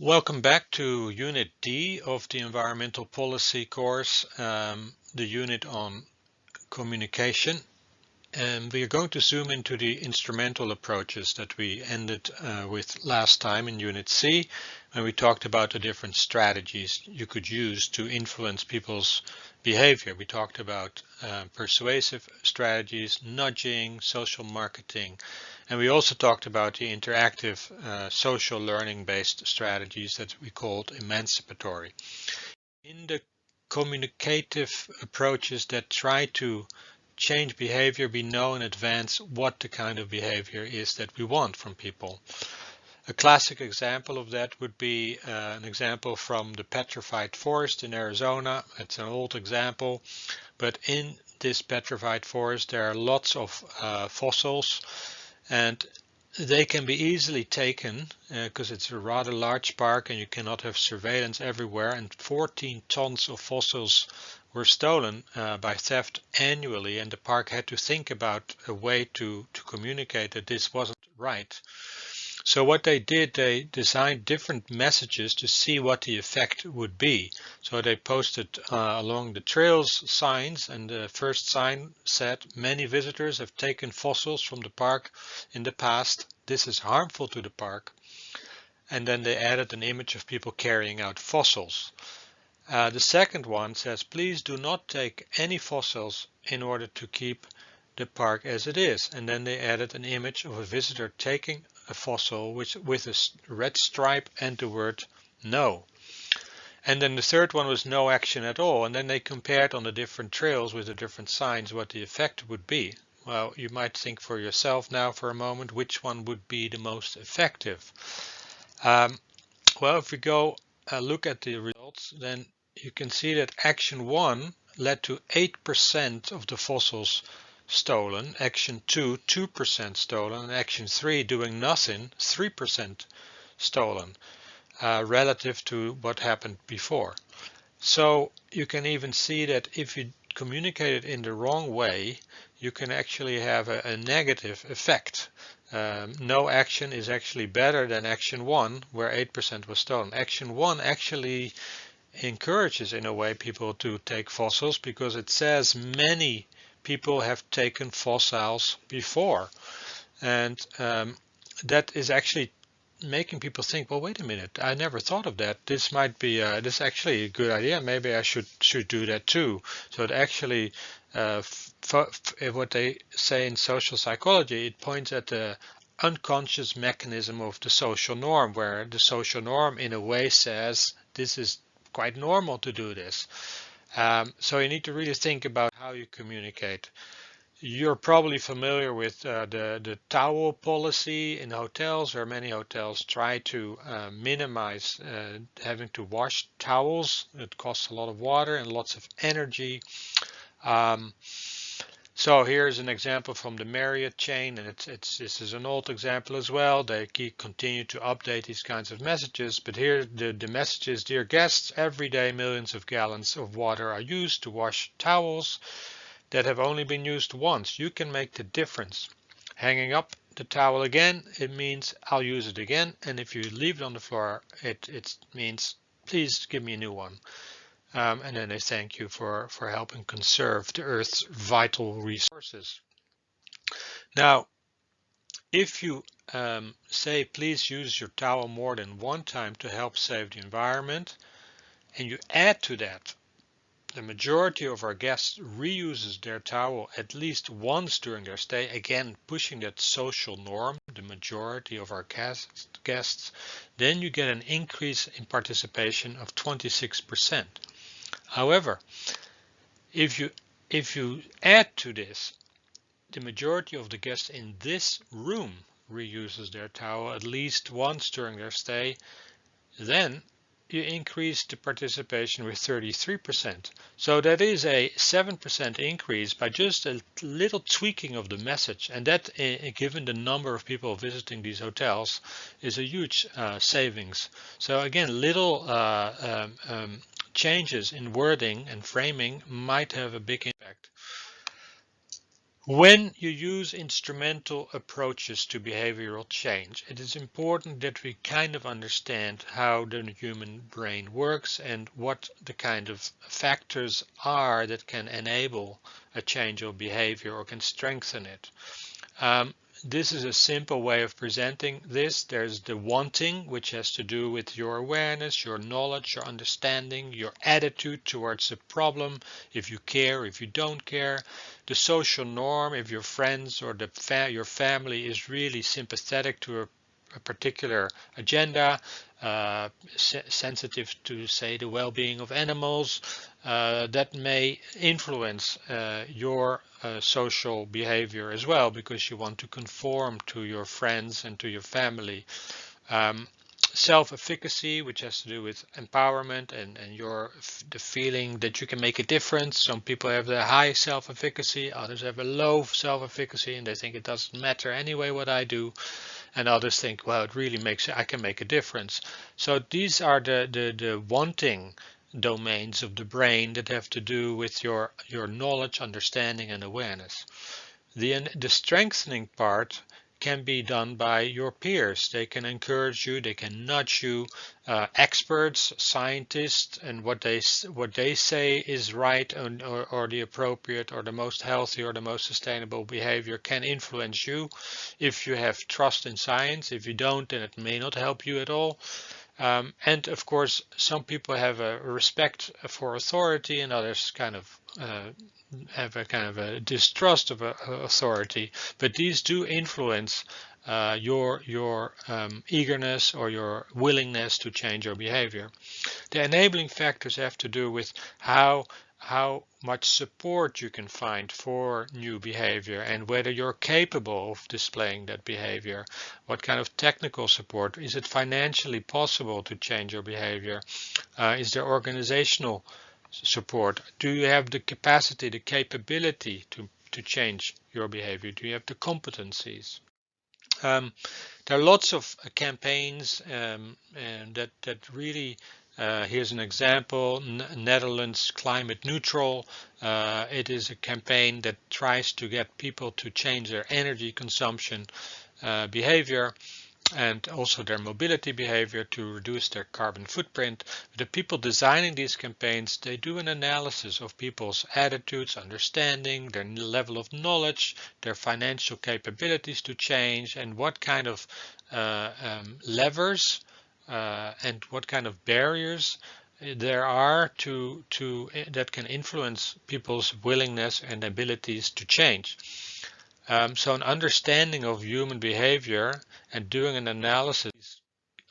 Welcome back to Unit D of the Environmental Policy course, the unit on communication. And we are going to zoom into the instrumental approaches that we ended with last time in Unit C, when we talked about the different strategies you could use to influence people's behavior. We talked about persuasive strategies, nudging, social marketing, and we also talked about the interactive social learning based strategies that we called emancipatory. In the communicative approaches that try to change behavior, we know in advance what the kind of behavior is that we want from people. A classic example of that would be an example from the petrified forest in Arizona. It's an old example, but in this petrified forest there are lots of fossils, and they can be easily taken because it's a rather large park and you cannot have surveillance everywhere, and 14 tons of fossils were stolen by theft annually, and the park had to think about a way to communicate that this wasn't right. So what they did, they designed different messages to see what the effect would be. So they posted along the trails signs, and the first sign said, "Many visitors have taken fossils from the park in the past. This is harmful to the park." And then they added an image of people carrying out fossils. The second one says, "Please do not take any fossils in order to keep the park as it is." And then they added an image of a visitor taking a fossil with a red stripe and the word "no." And then the third one was "no action at all." And then they compared on the different trails with the different signs what the effect would be. Well, you might think for yourself now for a moment which one would be the most effective. Well, if we go look at the results, then you can see that action 1 led to 8% of the fossils stolen, action 2, 2% stolen, and action 3, doing nothing, 3% stolen, relative to what happened before. So you can even see that if you communicate it in the wrong way, you can actually have a negative effect. No action is actually better than action 1, where 8% was stolen. Action 1 actually encourages, in a way, people to take fossils because it says many people have taken fossils before, and that is actually making people think, well, wait a minute, I never thought of that. This might be this is actually a good idea. Maybe I should do that too. So it actually what they say in social psychology, it points at the unconscious mechanism of the social norm, where the social norm in a way says this is quite normal to do this. So you need to really think about how you communicate. You're probably familiar with the towel policy in hotels, where many hotels try to minimize having to wash towels. It costs a lot of water and lots of energy. So here's an example from the Marriott chain, and this is an old example as well. They continue to update these kinds of messages, but here the message is, "Dear guests, every day millions of gallons of water are used to wash towels that have only been used once. You can make the difference. Hanging up the towel again, it means I'll use it again, and if you leave it on the floor, it means please give me a new one." And then they thank you for helping conserve the Earth's vital resources. Now, if you say please use your towel more than one time to help save the environment, and you add to that the majority of our guests reuses their towel at least once during their stay, again pushing that social norm, the majority of our guests, then you get an increase in participation of 26%. However, if you add to this, the majority of the guests in this room reuses their towel at least once during their stay, then you increase the participation with 33%. So that is a 7% increase by just a little tweaking of the message. And that, given the number of people visiting these hotels, is a huge savings. So again, little changes in wording and framing might have a big impact. When you use instrumental approaches to behavioral change, it is important that we kind of understand how the human brain works and what the kind of factors are that can enable a change of behavior or can strengthen it. Um, this is a simple way of presenting this. There's the wanting, which has to do with your awareness, your knowledge, your understanding, your attitude towards the problem, if you care, if you don't care. The social norm, if your friends or your family is really sympathetic to a particular agenda, sensitive to, say, the well-being of animals, that may influence your social behavior as well, because you want to conform to your friends and to your family. Um, Self-efficacy, which has to do with empowerment and the feeling that you can make a difference. Some people have the high self-efficacy, others have a low self-efficacy, and they think it doesn't matter anyway what I do, and others think, well, it really makes, I can make a difference. So these are the wanting domains of the brain that have to do with your knowledge, understanding, and awareness. The strengthening part can be done by your peers. They can encourage you, they can nudge you. Experts, scientists, and what they say is right, or the appropriate or the most healthy or the most sustainable behavior can influence you if you have trust in science. If you don't, then it may not help you at all. And of course, some people have a respect for authority, and others kind of have a kind of a distrust of authority. But these do influence your eagerness or your willingness to change your behavior. The enabling factors have to do with how much support you can find for new behavior and whether you're capable of displaying that behavior. What kind of technical support? Is it financially possible to change your behavior? Is there organizational support? Do you have the capacity, the capability to change your behavior? Do you have the competencies? There are lots of campaigns and that really, here's an example, Netherlands Climate Neutral. It is a campaign that tries to get people to change their energy consumption behavior and also their mobility behavior to reduce their carbon footprint. The people designing these campaigns, they do an analysis of people's attitudes, understanding, their level of knowledge, their financial capabilities to change, and what kind of levers and what kind of barriers there are that can influence people's willingness and abilities to change. So an understanding of human behavior and doing an analysis,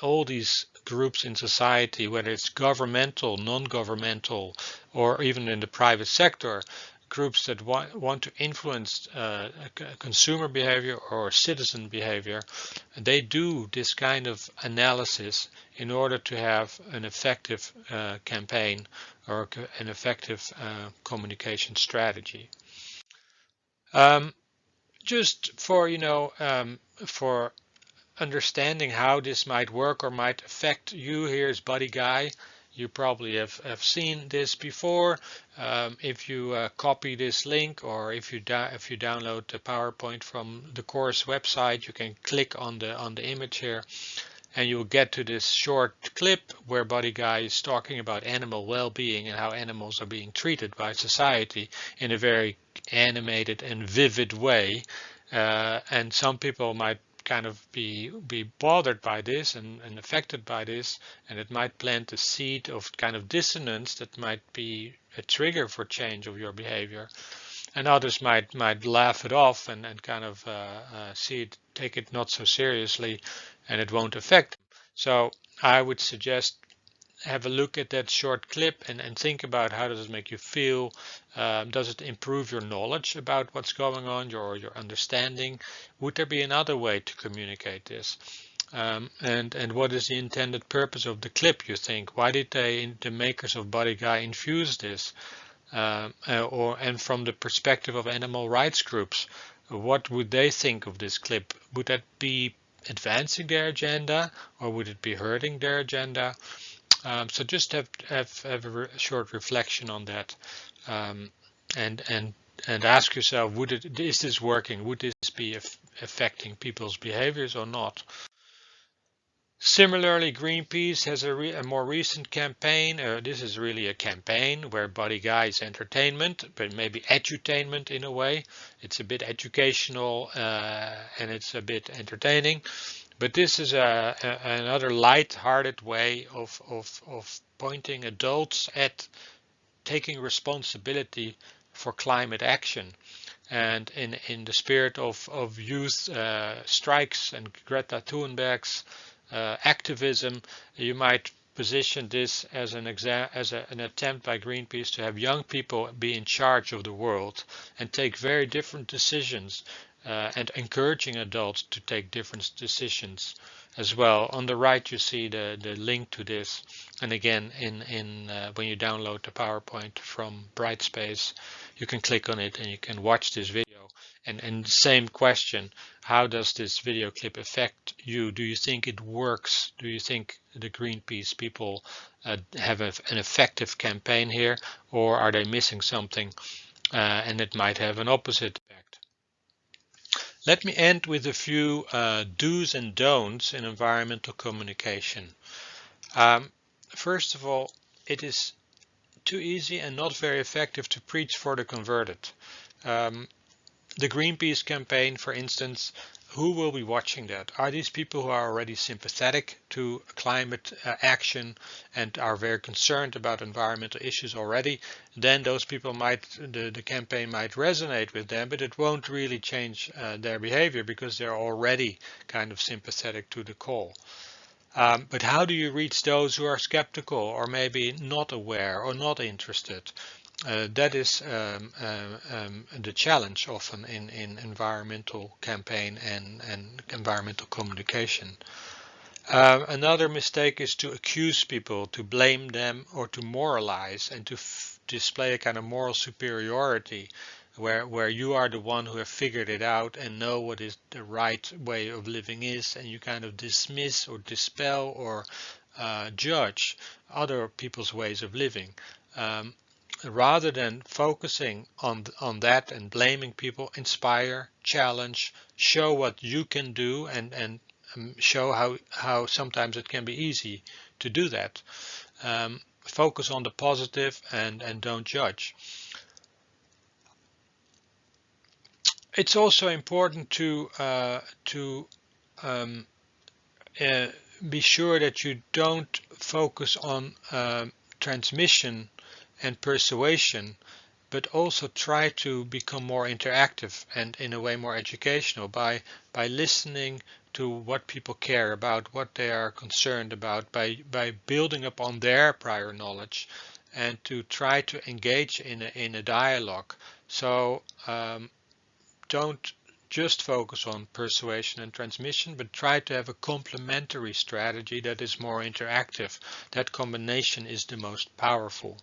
all these groups in society, whether it's governmental, non-governmental, or even in the private sector, groups that want to influence consumer behavior or citizen behavior, they do this kind of analysis in order to have an effective campaign or an effective communication strategy. Just for, for understanding how this might work or might affect you, here's Buddy Guy. You probably have seen this before. If you copy this link, or if you download the PowerPoint from the course website, you can click on the image here, and you'll get to this short clip where Buddy Guy is talking about animal well-being and how animals are being treated by society in a very animated and vivid way. And some people might kind of be bothered by this and affected by this, and it might plant a seed of kind of dissonance that might be a trigger for change of your behavior. And others might laugh it off and kind of take it not so seriously, and it won't affect them. So I would suggest have a look at that short clip and think about how does it make you feel. Does it improve your knowledge about what's going on, your understanding? Would there be another way to communicate this? And what is the intended purpose of the clip, you think? Why did the makers of Buddy Guy infuse this? And from the perspective of animal rights groups, what would they think of this clip? Would that be advancing their agenda, or would it be hurting their agenda? So just have a short reflection on that, and and ask yourself, is this working? Would this be affecting people's behaviors or not? Similarly, Greenpeace has a more recent campaign. This is really a campaign where Buddy Guy is entertainment, but maybe edutainment in a way. It's a bit educational and it's a bit entertaining. But this is another light-hearted way of pointing adults at taking responsibility for climate action. And in the spirit of youth strikes and Greta Thunberg's activism, you might position this as an attempt by Greenpeace to have young people be in charge of the world and take very different decisions, and encouraging adults to take different decisions as well. On the right you see the link to this, and again when you download the PowerPoint from Brightspace, you can click on it and you can watch this video. And same question, how does this video clip affect you? Do you think it works? Do you think the Greenpeace people have an effective campaign here, or are they missing something and it might have an opposite effect? Let me end with a few do's and don'ts in environmental communication. First of all, it is too easy and not very effective to preach for the converted. The Greenpeace campaign, for instance, who will be watching that? Are these people who are already sympathetic to climate action and are very concerned about environmental issues already? Then those people the campaign might resonate with them, but it won't really change their behavior because they're already kind of sympathetic to the call. But how do you reach those who are skeptical or maybe not aware or not interested? That is the challenge often in environmental campaign and environmental communication. Another mistake is to accuse people, to blame them, or to moralize and to display a kind of moral superiority where you are the one who have figured it out and know what is the right way of living is, and you kind of dismiss or dispel or judge other people's ways of living. Rather than focusing on that and blaming people, inspire, challenge, show what you can do, and show how sometimes it can be easy to do that. Focus on the positive and don't judge. It's also important to be sure that you don't focus on transmission and persuasion, but also try to become more interactive and in a way more educational by listening to what people care about, what they are concerned about, by building upon their prior knowledge, and to try to engage in a dialogue. So don't just focus on persuasion and transmission, but try to have a complementary strategy that is more interactive. That combination is the most powerful.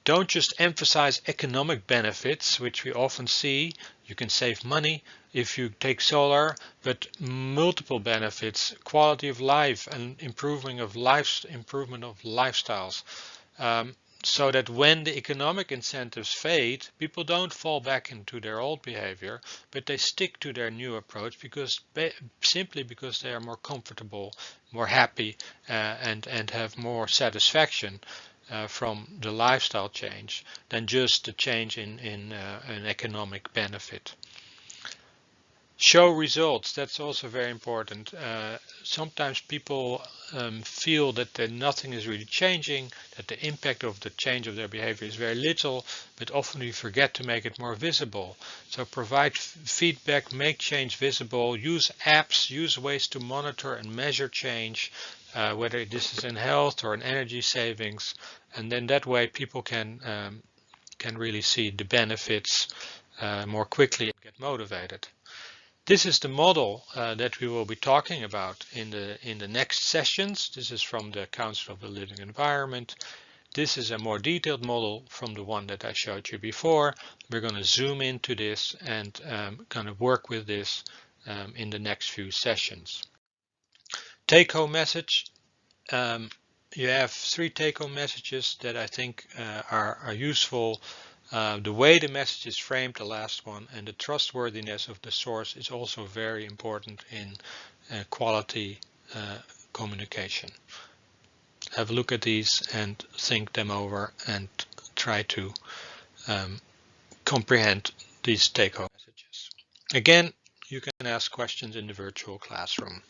Don't just emphasize economic benefits, which we often see. You can save money if you take solar, but multiple benefits, quality of life and improvement of lifestyles. So that when the economic incentives fade, people don't fall back into their old behavior, but they stick to their new approach simply because they are more comfortable, more happy, and have more satisfaction from the lifestyle change than just the change in an economic benefit. Show results, that's also very important. Sometimes people feel that nothing is really changing, that the impact of the change of their behavior is very little, but often we forget to make it more visible. So provide feedback, make change visible, use apps, use ways to monitor and measure change, whether this is in health or in energy savings, and then that way people can really see the benefits more quickly and get motivated. This is the model that we will be talking about in the next sessions. This is from the Council of the Living Environment. This is a more detailed model from the one that I showed you before. We're going to zoom into this and kind of work with this in the next few sessions. Take-home message. You have 3 take-home messages that I think are useful The way the message is framed, the last one, and the trustworthiness of the source is also very important in quality communication. Have a look at these and think them over and try to comprehend these take-home messages. Again, you can ask questions in the virtual classroom.